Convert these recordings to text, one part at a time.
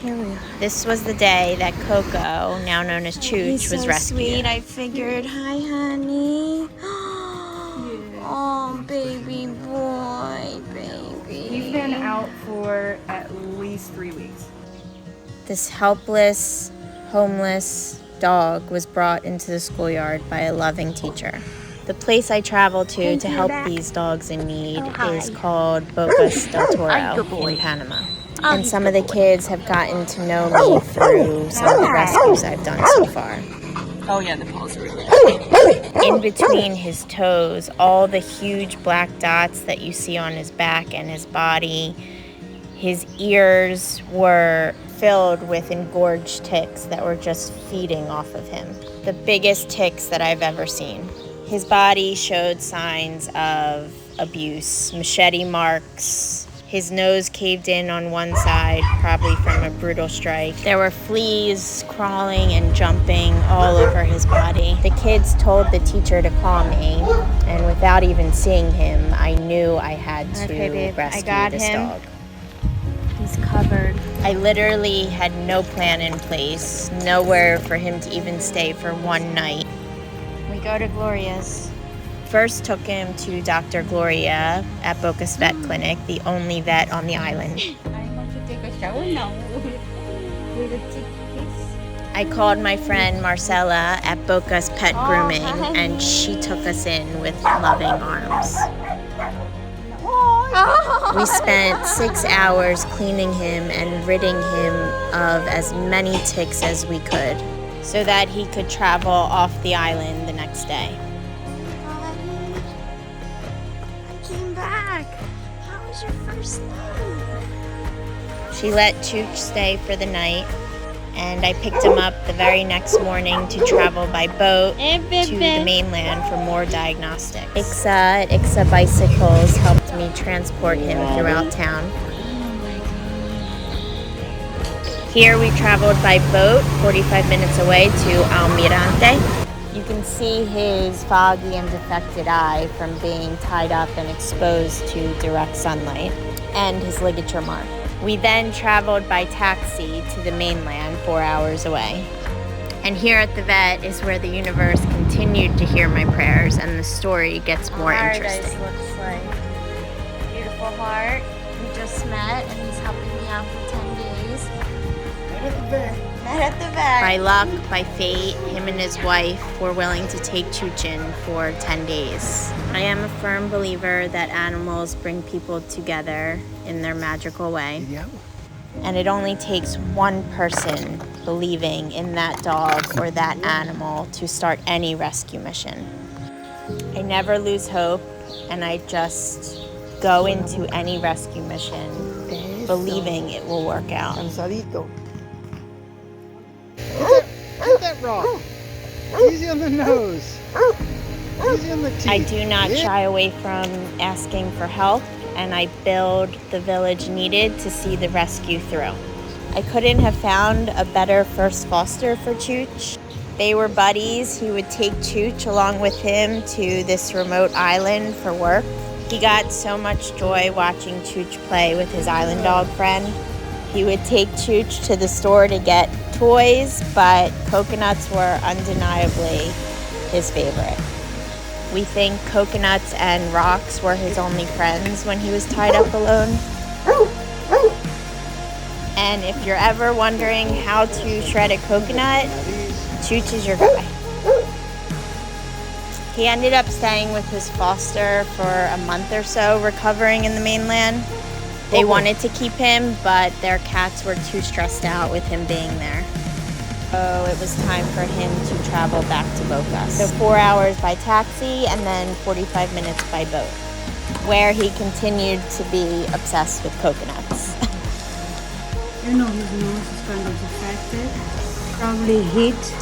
Here we are. This was the day that Coco, now known as Chooch, was rescued. Sweet. I figured, hi, honey. Oh, baby boy, baby. He's been out for at least 3 weeks. This helpless, homeless dog was brought into the schoolyard by a loving teacher. The place I travel to help these dogs in need is called Bocas del Toro in Panama. And some of the kids have gotten to know me through some of the rescues I've done so far. Oh yeah, the paws are really In between his toes, all the huge black dots that you see on his back and his body, his ears were filled with engorged ticks that were just feeding off of him. The biggest ticks that I've ever seen. His body showed signs of abuse, machete marks. His nose caved in on one side, probably from a brutal strike. There were fleas crawling and jumping all over his body. The kids told the teacher to call me, and without even seeing him, I knew I had to rescue this dog. He's covered. I literally had no plan in place, nowhere for him to even stay for one night. We go to Gloria's. First took him to Dr. Gloria at Bocas Vet Clinic, the only vet on the island. I called my friend Marcella at Bocas Pet Grooming, and she took us in with loving arms. We spent 6 hours cleaning him and ridding him of as many ticks as we could so that he could travel off the island the next day. How was your first night? She let Chooch stay for the night, and I picked him up the very next morning to travel by boat to the mainland for more diagnostics. Ixa at Ixa Bicycles helped me transport him throughout town. Here we traveled by boat 45 minutes away to Almirante. You can see his foggy and defected eye from being tied up and exposed to direct sunlight, and his ligature mark. We then traveled by taxi to the mainland 4 hours away. And here at the vet is where the universe continued to hear my prayers, and the story gets more interesting. Looks like beautiful heart. We just met, and he's helping me out for 10 days. Met at the vet. By luck, by fate, him and his wife were willing to take Chooch in for 10 days. I am a firm believer that animals bring people together in their magical way. And it only takes one person believing in that dog or that animal to start any rescue mission. I never lose hope, and I just go into any rescue mission believing it will work out. Get that rock. Easy on the nose. Easy on the teeth. I do not shy away from asking for help, and I build the village needed to see the rescue through. I couldn't have found a better first foster for Chooch. They were buddies. He would take Chooch along with him to this remote island for work. He got so much joy watching Chooch play with his island dog friend. He would take Chooch to the store to get toys, but coconuts were undeniably his favorite. We think coconuts and rocks were his only friends when he was tied up alone. And if you're ever wondering how to shred a coconut, Chooch is your guy. He ended up staying with his foster for a month or so, recovering in the mainland. They wanted to keep him, but their cats were too stressed out with him being there. So it was time for him to travel back to Bocas. So 4 hours by taxi and then 45 minutes by boat, where he continued to be obsessed with coconuts. You know, his nose is kind of affected. Probably hit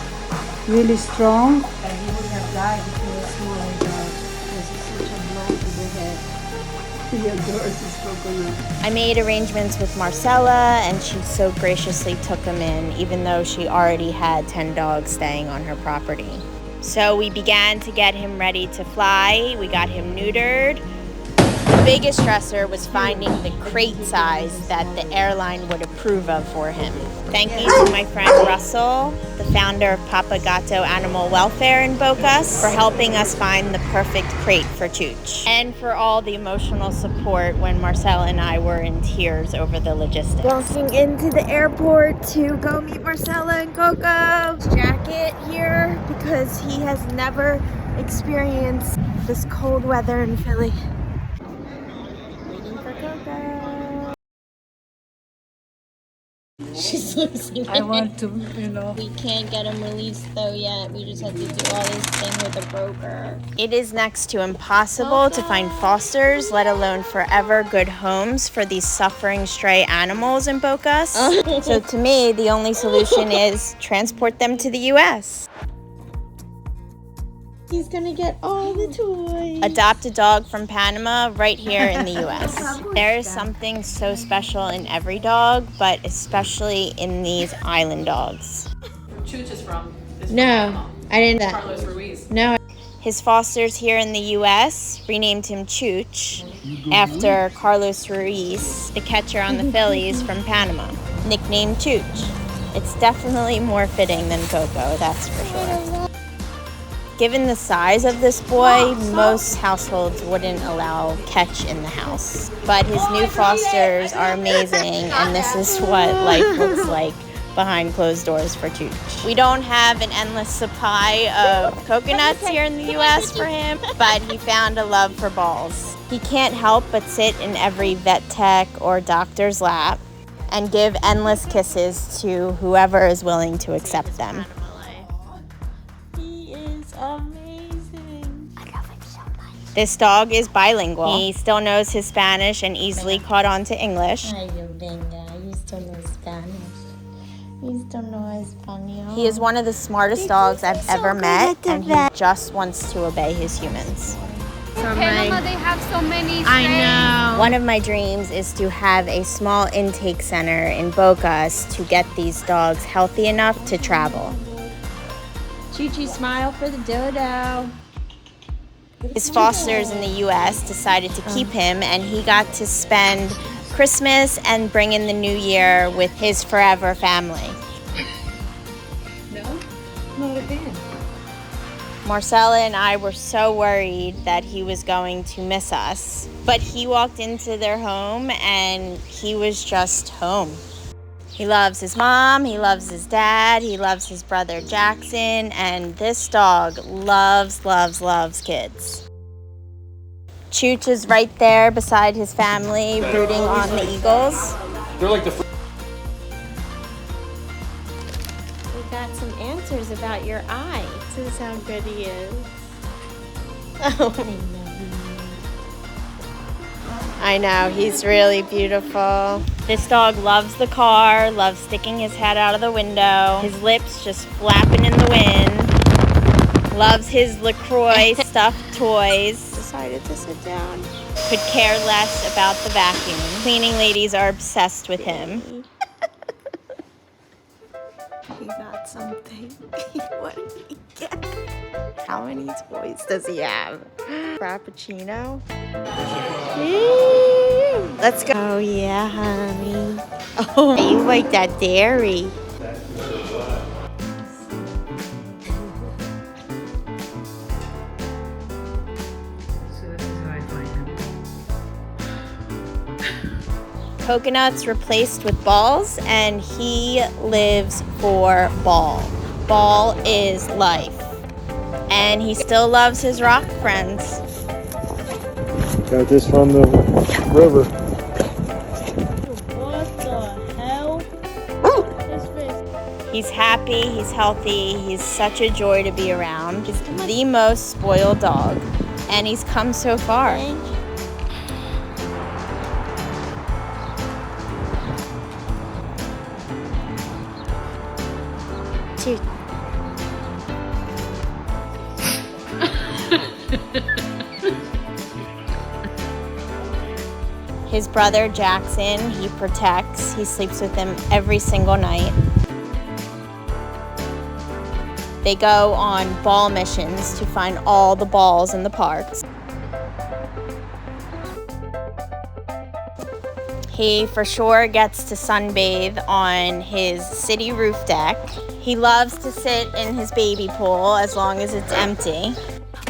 really strong. And he would have died if he was smaller dog, because it's such a blow to the head. He adores his coconut. I made arrangements with Marcella, and she so graciously took him in, even though she already had 10 dogs staying on her property. So we began to get him ready to fly. We got him neutered. The biggest stressor was finding the crate size that the airline would approve approve of for him. Thank you to my friend Russell, the founder of Papa Gato Animal Welfare in Bocas, for helping us find the perfect crate for Chooch, and for all the emotional support when Marcella and I were in tears over the logistics. Walking into the airport to go meet Marcella and Coco. Jacket here because he has never experienced this cold weather in Philly. Waiting for Coco. She's losing I want to, We can't get him released though yet. We just have to do all this thing with a broker. It is next to impossible to find fosters, let alone forever good homes for these suffering stray animals in Bocas. So to me, the only solution is transport them to the U.S. He's gonna get all the toys. Adopt a dog from Panama right here in the U.S. There is something so special in every dog, but especially in these island dogs. Chooch is from. No, I didn't know that. Carlos Ruiz. No. His fosters here in the U.S. renamed him Chooch after Carlos Ruiz, the catcher on the Phillies from Panama, nicknamed Chooch. It's definitely more fitting than Coco, that's for sure. Given the size of this boy, most households wouldn't allow Catch in the house. But his new fosters are amazing, and this is what life looks like behind closed doors for Chooch. We don't have an endless supply of coconuts here in the U.S. for him, but he found a love for balls. He can't help but sit in every vet tech or doctor's lap and give endless kisses to whoever is willing to accept them. Amazing. I love him so much. This dog is bilingual. He still knows his Spanish and easily caught on to English. Ay, venga, you still know Spanish. You still know Espanol. He is one of the smartest dogs I've ever met, and he just wants to obey his humans. Panama, they have so many strains. I know. One of my dreams is to have a small intake center in Bocas to get these dogs healthy enough to travel. Choo-choo, smile for the dodo. His fosters in the U.S. decided to keep him, and he got to spend Christmas and bring in the new year with his forever family. No? Not again. Marcella and I were so worried that he was going to miss us, but he walked into their home and he was just home. He loves his mom, he loves his dad, he loves his brother Jackson, and this dog loves, loves, loves kids. Chooch is right there beside his family, rooting on the Eagles. They're like the. We got some answers about your eye. This is how good he is. Oh. I know, he's really beautiful. This dog loves the car, loves sticking his head out of the window, his lips just flapping in the wind, loves his LaCroix stuffed toys. Decided to sit down. Could care less about the vacuum. Cleaning ladies are obsessed with him. He got something. What did he get? How many toys does he have? Frappuccino? Let's go. Oh yeah, honey. Oh, you like that dairy. Coconuts replaced with balls, and he lives for Ball. Ball is life. And he still loves his rock friends. Got this from the river. What the hell? He's happy, he's healthy, he's such a joy to be around. He's the most spoiled dog, and he's come so far. Dude. His brother Jackson, he protects. He sleeps with him every single night. They go on ball missions to find all the balls in the parks. He for sure gets to sunbathe on his city roof deck. He loves to sit in his baby pool as long as it's empty.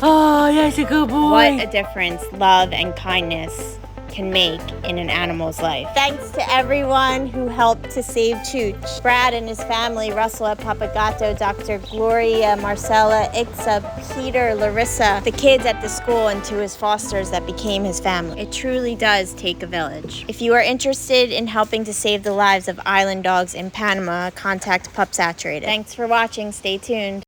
Oh, that's a good boy. What a difference love and kindness can make in an animal's life. Thanks to everyone who helped to save Chooch. Brad and his family, Russell at Papagato, Dr. Gloria, Marcella, Ixa, Peter, Larissa, the kids at the school, and to his fosters that became his family. It truly does take a village. If you are interested in helping to save the lives of island dogs in Panama, contact Pup Saturated. Thanks for watching. Stay tuned.